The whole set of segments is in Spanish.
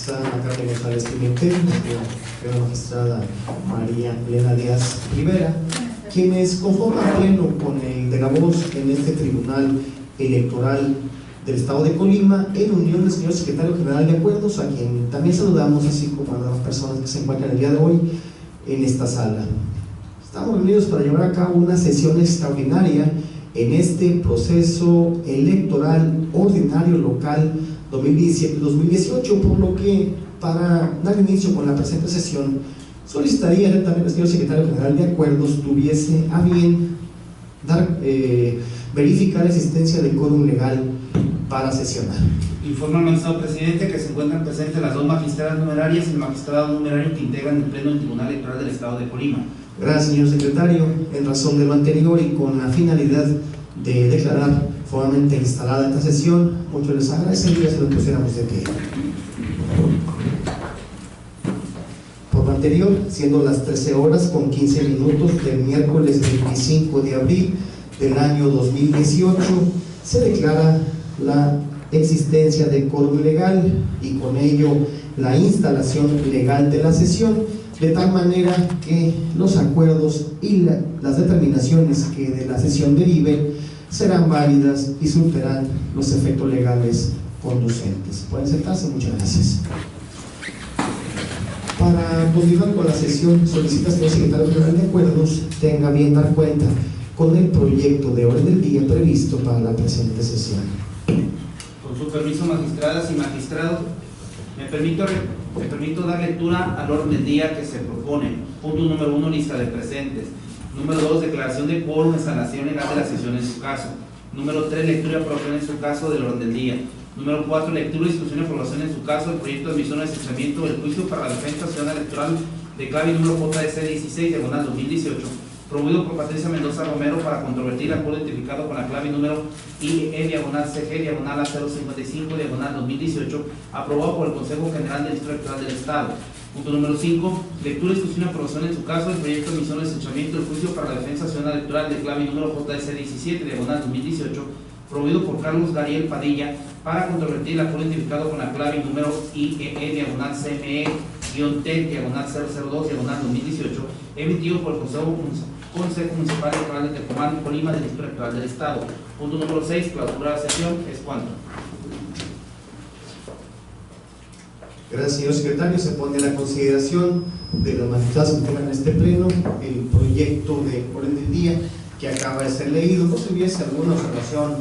magistrada Carmen González Pimentel, la magistrada María Elena Díaz Rivera, quienes conforman pleno con el de la voz en este Tribunal Electoral del Estado de Colima, en unión del señor Secretario General de Acuerdos, a quien también saludamos, así como a las personas que se encuentran el día de hoy en esta sala. Estamos reunidos para llevar a cabo una sesión extraordinaria en este proceso electoral ordinario local 2017-2018, por lo que, para dar inicio con la presente sesión, solicitaría también al señor Secretario General de Acuerdos tuviese a bien verificar la existencia del quórum legal para sesionar. Informa al magistrado presidente que se encuentran presentes las dos magistradas numerarias y el magistrado numerario que integran el pleno del Tribunal Electoral del Estado de Colima. Gracias, señor secretario. En razón de lo anterior y con la finalidad de declarar formalmente instalada esta sesión, mucho les agradecería si lo pusiéramos de pie. Por lo anterior, siendo las 13 horas con 15 minutos del miércoles 25 de abril del año 2018, se declara la existencia de quórum legal y con ello la instalación legal de la sesión, de tal manera que los acuerdos y las determinaciones que de la sesión deriven serán válidas y surtirán los efectos legales conducentes. Pueden sentarse, muchas gracias. Para continuar con la sesión, solicita al señor Secretario General de Acuerdos tenga bien dar cuenta con el proyecto de orden del día previsto para la presente sesión. Con su permiso, magistradas y magistrados, me permito dar lectura al orden del día que se propone. Punto número 1, lista de presentes. Número 2, declaración de quórum, instalación legal de la sesión en su caso. Número 3, lectura y aprobación en su caso del orden del día. Número 4, lectura, discusión y aprobación en su caso del proyecto de emisión o desechamiento del juicio para la defensa ciudadana electoral de clave número JDC 16, diagonal 2018, promovido por Patricia Mendoza Romero para controvertir el acuerdo identificado con la clave número IE, diagonal CG, diagonal A055, diagonal 2018, aprobado por el Consejo General del Distrito Electoral del Estado. Punto número 5, lectura, discusión y aprobación en su caso del proyecto de emisión o desechamiento del juicio para la defensa ciudadana electoral de clave número JDC 17, diagonal 2018, promovido por Carlos Gariel Padilla para controvertir el acuerdo identificado con la clave número IEE, diagonal CME-T, diagonal 002, diagonal 2018, emitido por el Consejo Municipal Electoral de Tecomán, Colima, del Distrito Electoral del Estado. Punto número 6, clausura de la sesión. ¿Es cuánto? Gracias, señor secretario. Se pone a la consideración de los magistrados que tengan este pleno el proyecto de orden del día que acaba de ser leído. No sé si hubiese alguna observación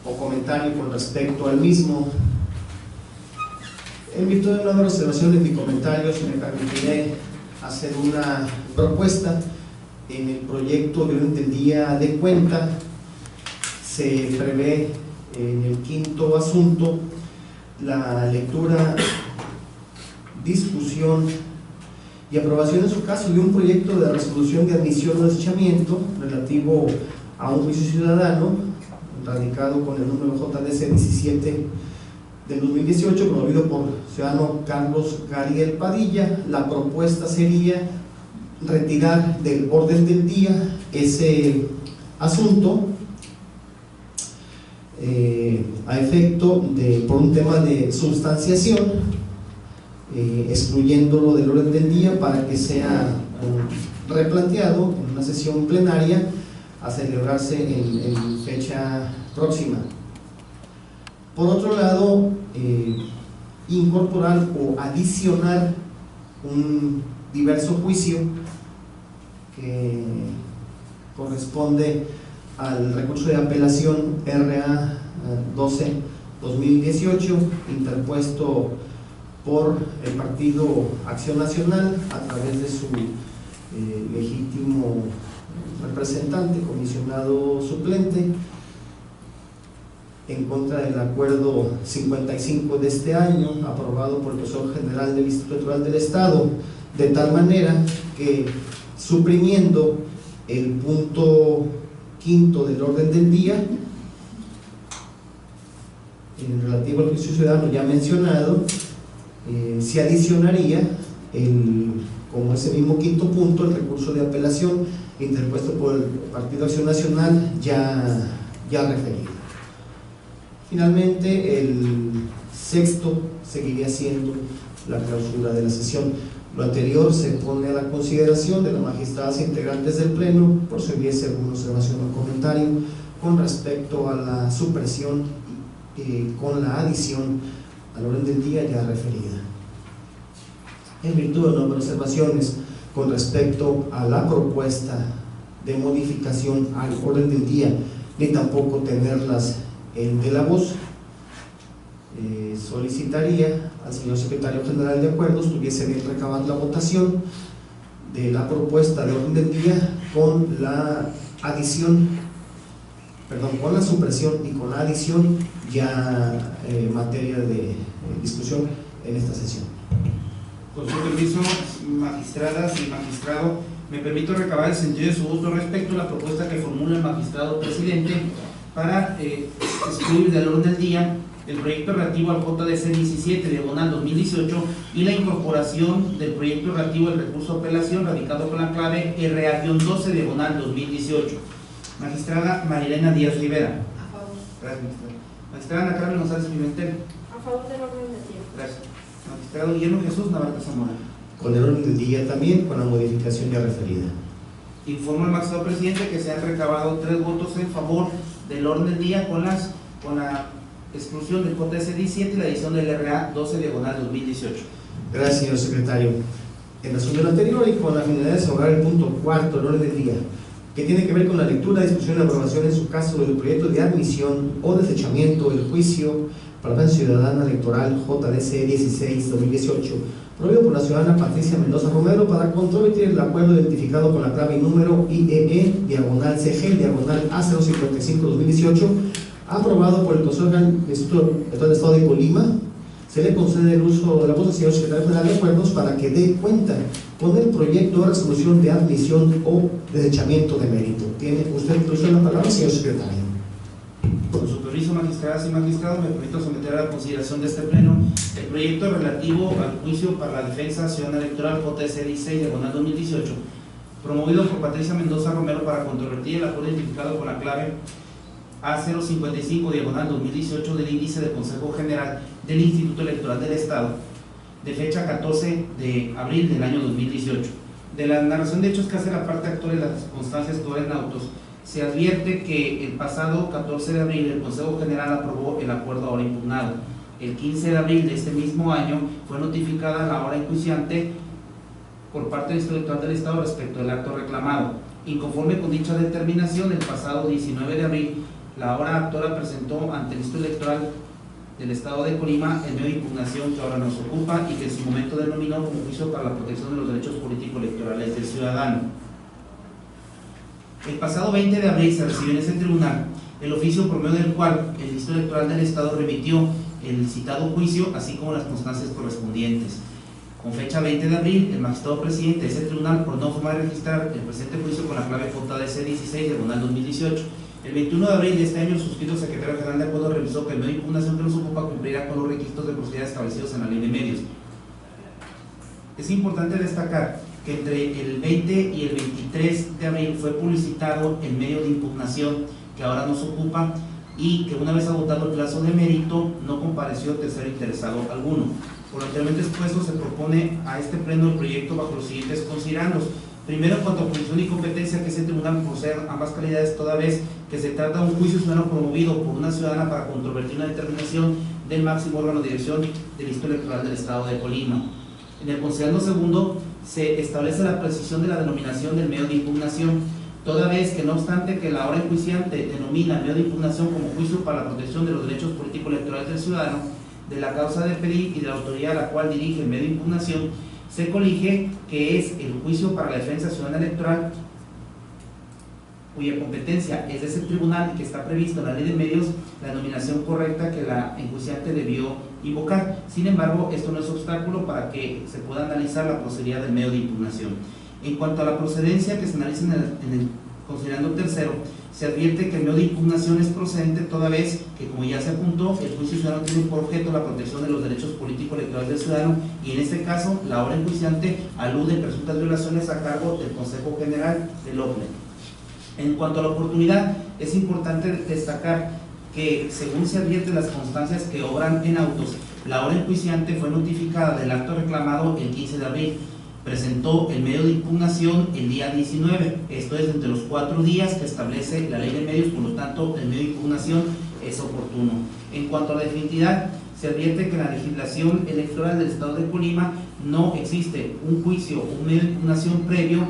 o comentario con respecto al mismo. En virtud de una observación y comentarios, me permitiré hacer una propuesta. En el proyecto de orden del día de cuenta se prevé en el quinto asunto la lectura, discusión y aprobación en su caso de un proyecto de resolución de admisión o desechamiento relativo a un juicio ciudadano radicado con el número JDC 17 del 2018, promovido por el ciudadano Carlos Gariel Padilla. La propuesta sería retirar del orden del día ese asunto a efecto de, por un tema de sustanciación, excluyéndolo del orden del día para que sea replanteado en una sesión plenaria a celebrarse en fecha próxima. Por otro lado, incorporar o adicionar un diverso juicio que corresponde al recurso de apelación RA 12-2018 interpuesto por el Partido Acción Nacional a través de su legítimo representante, comisionado suplente, en contra del acuerdo 55 de este año aprobado por el Consejo General del Distrito Electoral del Estado, de tal manera que, suprimiendo el punto quinto del orden del día en relativo al juicio ciudadano ya mencionado, se adicionaría como ese mismo quinto punto el recurso de apelación interpuesto por el Partido Acción Nacional ya referido. Finalmente, el sexto seguiría siendo la clausura de la sesión. Lo anterior se pone a la consideración de las magistradas integrantes del Pleno, por si hubiese alguna observación o comentario con respecto a la supresión con la adición al orden del día ya referida. En virtud de no haber observaciones con respecto a la propuesta de modificación al orden del día, ni tampoco tenerlas en de la voz, solicitaría al señor secretario general de acuerdos tuviese bien recabar la votación de la propuesta de orden del día con la adición, con la supresión y con la adición ya materia de discusión en esta sesión. Con su permiso, magistradas y magistrado, me permito recabar el sentido de su voto respecto a la propuesta que formula el magistrado presidente para excluir del orden del día el proyecto relativo al JDC 17/2018 y la incorporación del proyecto relativo al recurso de apelación radicado con la clave RA-12/2018. Magistrada Marilena Díaz Rivera. A favor. Gracias, magistrada. Magistrada Ana Carmen González Pimentel. A favor del orden del día. Gracias. Magistrado Guillermo Jesús Navarrete Zamora. Con el orden del día también, con la modificación ya referida. Informo al magistrado presidente que se han recabado 3 votos en favor del orden del día con la exclusión del JDC 17 y la edición del RA 12/2018. Gracias, señor secretario. En resumen lo anterior y con la finalidad de asegurar el punto cuarto del orden del día, que tiene que ver con la lectura, discusión y aprobación en su caso del proyecto de admisión o desechamiento del juicio para la ciudadana electoral JDC 16/2018, promovido por la ciudadana Patricia Mendoza Romero para controvertir el acuerdo identificado con la clave y número IEE/CG/A055/2018, aprobado por el Consejo del Estado de Colima. Se le concede el uso de la voz al señor secretario general de acuerdos para que dé cuenta con el proyecto de resolución de admisión o desechamiento de mérito. Tiene usted el uso de la palabra, señor secretario. Con su permiso, magistradas y magistrados, me permito someter a la consideración de este pleno el proyecto relativo al juicio para la defensa ciudadana electoral JDC 16/2018, promovido por Patricia Mendoza Romero para controvertir el acuerdo identificado con la clave A055/2018 del índice del Consejo General del Instituto Electoral del Estado, de fecha 14 de abril del año 2018. De la narración de hechos que hace la parte actual de las circunstancias que en autos, se advierte que el pasado 14 de abril el Consejo General aprobó el acuerdo ahora impugnado. El 15 de abril de este mismo año fue notificada la hora enjuiciante por parte del Instituto Electoral del Estado respecto del acto reclamado. Inconforme con dicha determinación, el pasado 19 de abril, la hora actora presentó ante el Instituto Electoral del Estado de Colima el medio de impugnación que ahora nos ocupa y que en su momento denominó como juicio para la protección de los derechos político-electorales del ciudadano. El pasado 20 de abril se recibió en ese tribunal el oficio por medio del cual el Instituto Electoral del Estado remitió el citado juicio, así como las constancias correspondientes. Con fecha 20 de abril, el magistrado presidente de ese tribunal ordenó formar y registrar el presente juicio con la clave JDC 16/2018. El 21 de abril de este año, el suscrito secretario general de acuerdo revisó que el medio de impugnación que nos ocupa cumplirá con los requisitos de procedimiento establecidos en la ley de medios. Es importante destacar que entre el 20 y el 23 de abril fue publicitado el medio de impugnación que ahora nos ocupa y que una vez agotado el plazo de mérito no compareció tercero interesado alguno. Por lo anteriormente expuesto, se propone a este pleno el proyecto bajo los siguientes considerandos. Primero, en cuanto a función y competencia, que ese tribunal posee ambas calidades, toda vez que se trata de un juicio ciudadano promovido por una ciudadana para controvertir una determinación del máximo órgano de dirección del Instituto Electoral del Estado de Colima. En el considerando segundo, se establece la precisión de la denominación del medio de impugnación, toda vez que no obstante que la hora enjuiciante denomina el medio de impugnación como juicio para la protección de los derechos político-electorales del ciudadano, de la causa de pedir y de la autoridad a la cual dirige el medio de impugnación, se colige que es el juicio para la defensa ciudadana electoral, cuya competencia es de ese tribunal y que está previsto en la ley de medios, la denominación correcta que la enjuiciante debió invocar. Sin embargo, esto no es obstáculo para que se pueda analizar la procedencia del medio de impugnación. En cuanto a la procedencia que se analiza en el considerando tercero, se advierte que el medio de impugnación es procedente toda vez que, como ya se apuntó, el juicio ciudadano tiene por objeto la protección de los derechos político-electorales del ciudadano y en este caso la hora enjuiciante alude a presuntas violaciones a cargo del Consejo General del OCLE. En cuanto a la oportunidad, es importante destacar que según se advierte las constancias que obran en autos, La hora enjuiciante fue notificada del acto reclamado el 15 de abril. Presentó el medio de impugnación el día 19, esto es entre los 4 días que establece la ley de medios, por lo tanto el medio de impugnación es oportuno. En cuanto a la definitividad, se advierte que en la legislación electoral del Estado de Colima no existe un juicio o un medio de impugnación previo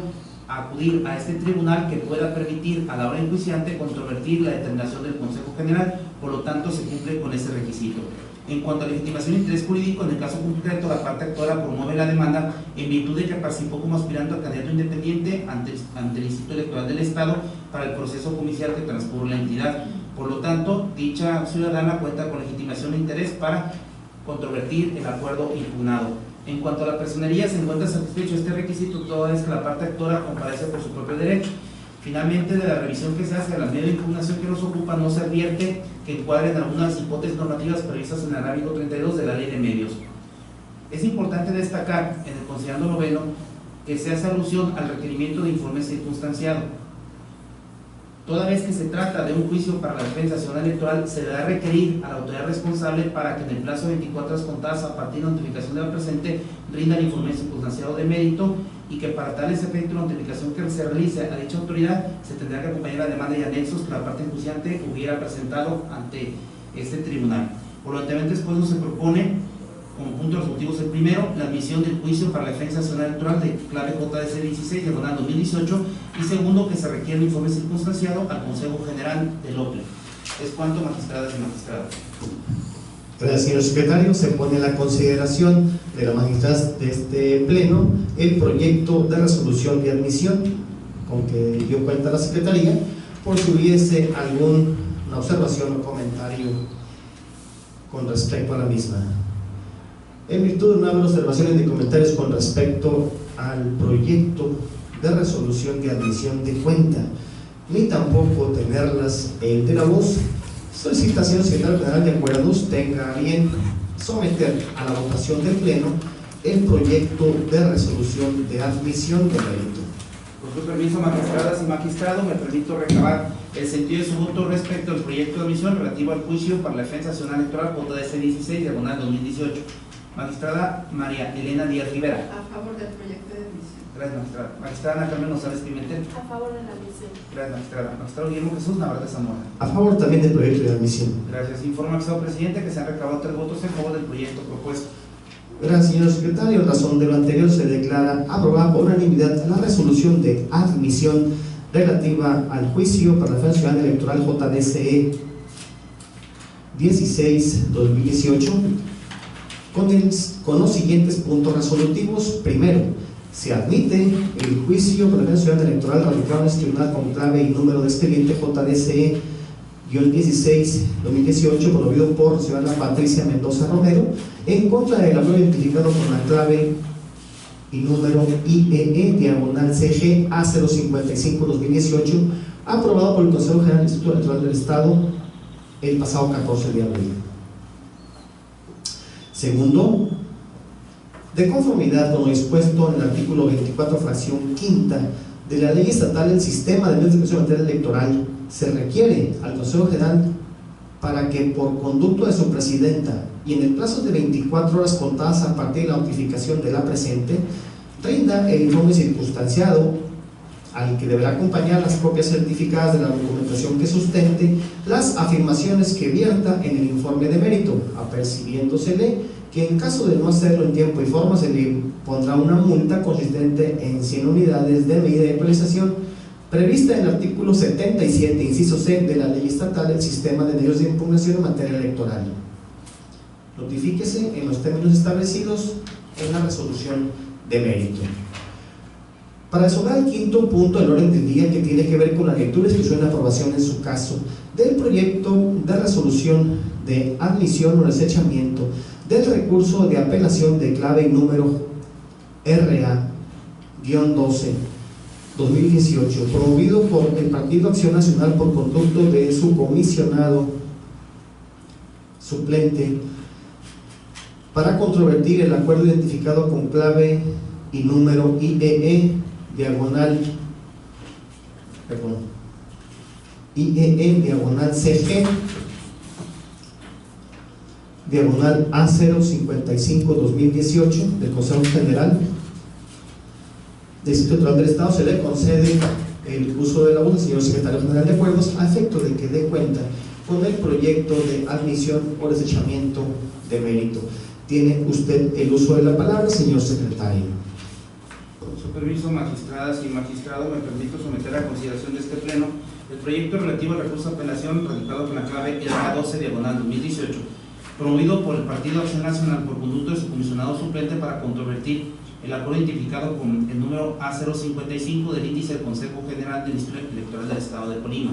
a acudir a este tribunal que pueda permitir a la hora enjuiciante controvertir la determinación del Consejo General, por lo tanto se cumple con ese requisito. En cuanto a legitimación de interés jurídico, en el caso concreto, la parte actora promueve la demanda en virtud de que participó como aspirante a candidato independiente ante el Instituto Electoral del Estado para el proceso judicial que transcurre la entidad. Por lo tanto, dicha ciudadana cuenta con legitimación de interés para controvertir el acuerdo impugnado. En cuanto a la personería, se encuentra satisfecho este requisito toda vez que la parte actora comparece por su propio derecho. Finalmente, de la revisión que se hace a la medio de impugnación que nos ocupa, no se advierte que encuadren algunas hipótesis normativas previstas en el arábigo 32 de la Ley de Medios. Es importante destacar en el considerando noveno que se hace alusión al requerimiento de informe circunstanciado. Toda vez que se trata de un juicio para la defensa nacional electoral, se deberá requerir a la autoridad responsable para que en el plazo de 24 horas contadas a partir de la notificación de la presente rinda el informe circunstanciado de mérito, y que para tales efectos la notificación que se realice a dicha autoridad se tendrá que acompañar la demanda y anexos que la parte enjuiciante hubiera presentado ante este tribunal. Por lo anterior, después se propone como puntos resolutivos: el primero, la admisión del juicio para la defensa nacional electoral de clave JDC 16 diagonal 2018, y segundo, que se requiere un informe circunstanciado al Consejo General del OPLE. Es cuanto, magistradas y magistrados. Gracias, señor secretario. Se pone a la consideración de las magistradas de este pleno el proyecto de resolución de admisión con que dio cuenta la secretaría, por si hubiese alguna observación o comentario con respecto a la misma. En virtud de no haber observaciones ni comentarios con respecto al proyecto de resolución de admisión de cuenta, ni tampoco tenerlas de la voz, solicitación secretario general de acuerdos tenga bien someter a la votación del pleno el proyecto de resolución de admisión de mérito. Con su permiso, magistradas y magistrados, me permito recabar el sentido de su voto respecto al proyecto de admisión relativo al juicio para la defensa nacional electoral JDC 16 diagonal 2018. Magistrada María Elena Díaz Rivera. A favor del proyecto de admisión. Gracias, magistrada. Magistrada Ana Carmen González Pimentel. A favor de la admisión. Gracias, magistrada. Magistrado Guillermo Jesús Navarrete Zamora. A favor también del proyecto de admisión. Gracias. Informa al magistrado presidente que se han recabado 3 votos en favor del proyecto propuesto. Gracias, señor secretario. En razón de lo anterior, se declara aprobada por unanimidad la resolución de admisión relativa al juicio para la defensa nacional electoral JDCE 16-2018 con los siguientes puntos resolutivos. Primero, se admite el juicio para la defensa nacional electoral radicado en este tribunal con clave y número de expediente JDCE-16-2018 promovido por la ciudadana Patricia Mendoza Romero en contra del acuerdo identificado con la clave y número IEE-CG A055-2018 aprobado por el Consejo General del Instituto Electoral del Estado el pasado 14 de abril. Segundo, de conformidad con lo dispuesto en el artículo 24, fracción quinta de la Ley Estatal del Sistema de Medios de Comunicación Material Electoral, se requiere al Consejo General para que, por conducto de su presidenta y en el plazo de 24 horas contadas a partir de la notificación de la presente, rinda el informe circunstanciado al que deberá acompañar las copias certificadas de la documentación que sustente las afirmaciones que vierta en el informe de mérito, apercibiéndosele que en caso de no hacerlo en tiempo y forma se le pondrá una multa consistente en 100 unidades de medida de actualización prevista en el artículo 77, inciso C de la Ley Estatal del Sistema de Medios de Impugnación en materia electoral. Notifíquese en los términos establecidos en la resolución de mérito. Para resolver el quinto punto del orden del día, que tiene que ver con la lectura, discusión y aprobación en su caso del proyecto de resolución de admisión o desechamiento del recurso de apelación de clave y número RA-12-2018 promovido por el Partido Acción Nacional por conducto de su comisionado suplente para controvertir el acuerdo identificado con clave y número IEE-CG diagonal A055-2018 del Consejo General del Distrito Electoral del Estado, se le concede el uso de la voz al señor Secretario General de Acuerdos a efecto de que dé cuenta con el proyecto de admisión o desechamiento de mérito. Tiene usted el uso de la palabra, señor Secretario. Con su permiso, magistradas y magistrados, me permito someter a consideración de este Pleno el proyecto relativo al recurso de apelación radicado con la clave RA12/2018, promovido por el Partido Acción Nacional por conducto de su comisionado suplente para controvertir el acuerdo identificado con el número A055 del índice del Consejo General del Distrito Electoral del Estado de Colima.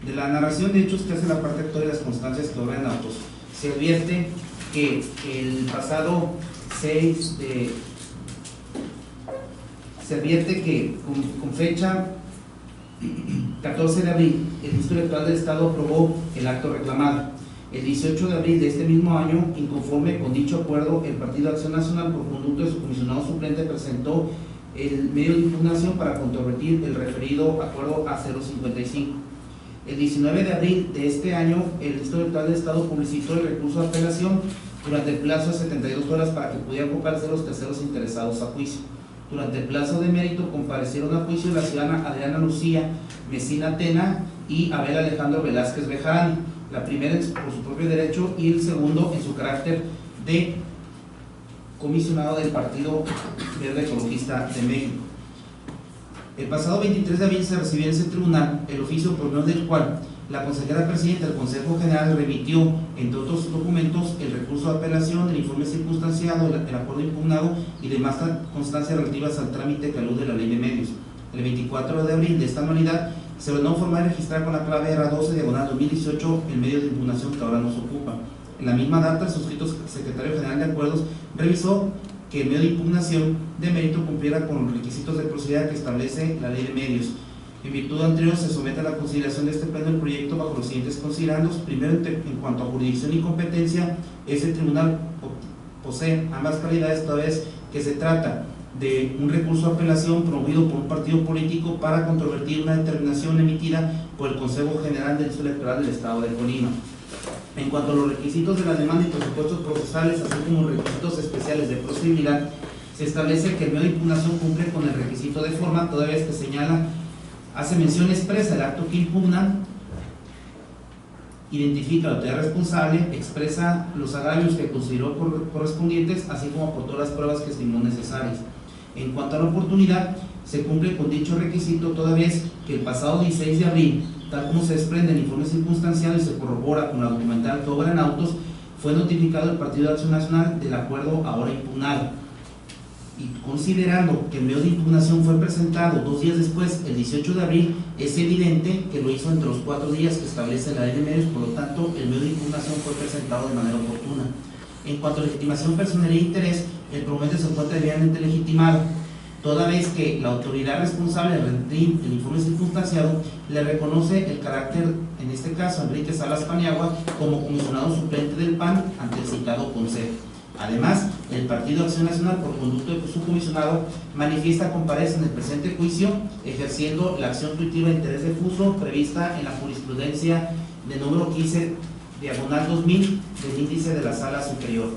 De la narración de hechos que hace la parte actual de las constancias que obran autos, se advierte que el pasado 6 de... Se advierte que con fecha 14 de abril, el Distrito Electoral del Estado aprobó el acto reclamado. El 18 de abril de este mismo año, inconforme con dicho acuerdo, el Partido Acción Nacional, por conducto de su comisionado suplente, presentó el medio de impugnación para controvertir el referido acuerdo A055. El 19 de abril de este año, el Distrito Electoral del Estado publicitó el recurso de apelación durante el plazo de 72 horas para que pudieran ocuparse los terceros interesados a juicio. Durante el plazo de mérito comparecieron a juicio la ciudadana Adriana Lucía Mesina Tena y Abel Alejandro Velázquez Bejarani, la primera por su propio derecho y el segundo en su carácter de comisionado del Partido Verde Ecologista de México. El pasado 23 de abril se recibió en ese tribunal el oficio por medio del cual la consejera presidenta del Consejo General remitió, entre otros documentos, el recurso de apelación, el informe circunstanciado, el acuerdo impugnado y demás constancias relativas al trámite que alude a la ley de medios. El 24 de abril de esta anualidad se ordenó formar y registrar con la clave RA12/2018 el medio de impugnación que ahora nos ocupa. En la misma data, el suscrito secretario general de Acuerdos revisó que el medio de impugnación de mérito cumpliera con los requisitos de procedimiento que establece la ley de medios. En virtud de anterior, se somete a la consideración de este pleno el proyecto bajo los siguientes considerandos. Primero, en cuanto a jurisdicción y competencia, ese tribunal posee ambas calidades, toda vez que se trata de un recurso de apelación promovido por un partido político para controvertir una determinación emitida por el Consejo General del Distrito Electoral del Estado de Colima. En cuanto a los requisitos de la demanda y presupuestos procesales, así como requisitos especiales de procedibilidad, se establece que el medio de impugnación cumple con el requisito de forma, toda vez que señala, hace mención expresa el acto que impugna, identifica la autoridad responsable, expresa los agravios que consideró correspondientes, así como aportó las pruebas que estimó necesarias. En cuanto a la oportunidad, se cumple con dicho requisito toda vez que el pasado 16 de abril, tal como se desprende en el informe circunstanciado y se corrobora con la documental que obra en autos, fue notificado el Partido de Acción Nacional del acuerdo ahora impugnado. Y considerando que el medio de impugnación fue presentado 2 días después, el 18 de abril, es evidente que lo hizo entre los 4 días que establece la ley de medios, por lo tanto, el medio de impugnación fue presentado de manera oportuna. En cuanto a legitimación personal e interés, el proponente se encuentra debidamente legitimado, toda vez que la autoridad responsable de rendir el informe circunstanciado le reconoce el carácter, en este caso, Enrique Salas Paniagua, como comisionado suplente del PAN ante el citado consejo. Además, el Partido Acción Nacional, por conducto de su comisionado, manifiesta comparece en el presente juicio, ejerciendo la acción tuitiva de interés difuso prevista en la jurisprudencia de número 15/2000 del índice de la Sala Superior.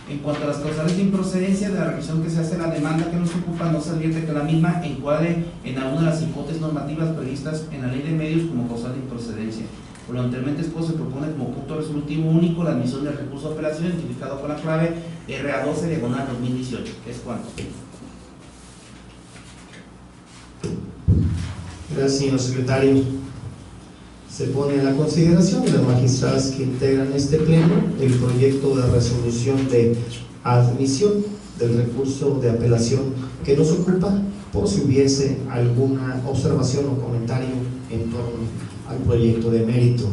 En cuanto a las causales de improcedencia de la revisión que se hace en la demanda que nos ocupa, no se advierte que la misma encuadre en alguna de las hipótesis normativas previstas en la ley de medios como causal de improcedencia. Por lo anteriormente expuesto, se propone como punto resolutivo único la admisión del recurso de apelación identificado con la clave RA12/2018. ¿Es cuánto? Gracias, señor secretario. Se pone en la consideración de las magistradas que integran este pleno el proyecto de resolución de admisión del recurso de apelación que nos ocupa, por si hubiese alguna observación o comentario en torno al proyecto de mérito.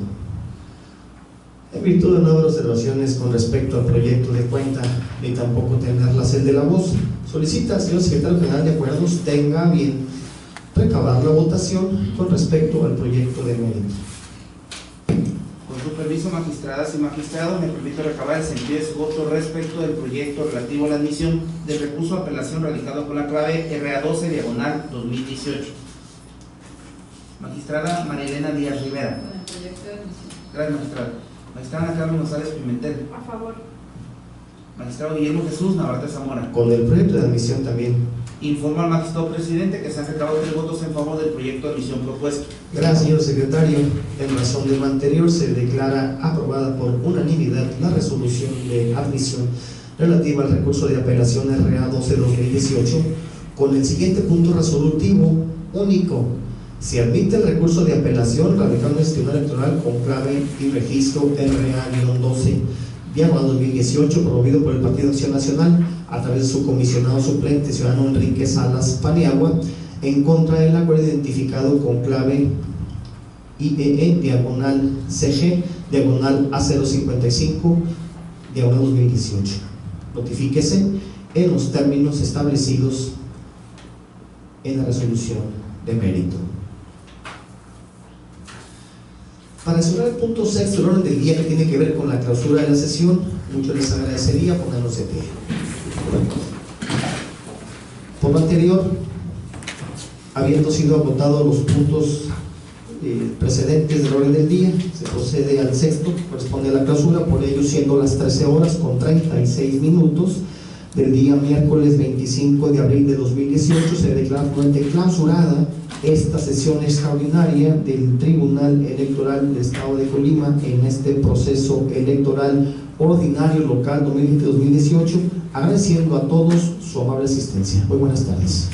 En virtud de no haber observaciones con respecto al proyecto de cuenta ni tampoco tener la cel de la voz, solicita al señor secretario general de Acuerdos tenga bien recabar la votación con respecto al proyecto de mérito. Con su permiso, magistradas y magistrados, me permito recabar el sentido de su voto respecto del proyecto relativo a la admisión del recurso de apelación radicado con la clave RA12/2018. Magistrada María Elena Díaz Rivera. Con el proyecto de admisión. Gracias, magistrado. Magistrada Ana Carmen González Pimentel. A favor. Magistrado Guillermo Jesús Navarrete Zamora. Con el proyecto de admisión también. Informa al magistrado presidente que se han recabado 3 votos en favor del proyecto de admisión propuesto. Gracias, señor secretario. En razón de lo anterior, se declara aprobada por unanimidad la resolución de admisión relativa al recurso de apelación RA 12-2018 con el siguiente punto resolutivo único. Se admite el recurso de apelación radicado en el Tribunal Electoral con clave y registro RA-12/2018 promovido por el Partido Acción Nacional a través de su comisionado suplente ciudadano Enrique Salas Paniagua en contra del acuerdo identificado con clave IEE/A055/2018. Notifíquese en los términos establecidos en la resolución de mérito. Para cerrar el punto sexto del orden del día que tiene que ver con la clausura de la sesión, mucho les agradecería ponernos de pie. Por lo anterior, habiendo sido agotados los puntos precedentes del orden del día, se procede al sexto, corresponde a la clausura, por ello siendo las 13 horas con 36 minutos del día miércoles 25 de abril de 2018, se declara nuevamente clausurada esta sesión extraordinaria del Tribunal Electoral del Estado de Colima en este proceso electoral ordinario local 2020-2018, agradeciendo a todos su amable asistencia. Muy buenas tardes.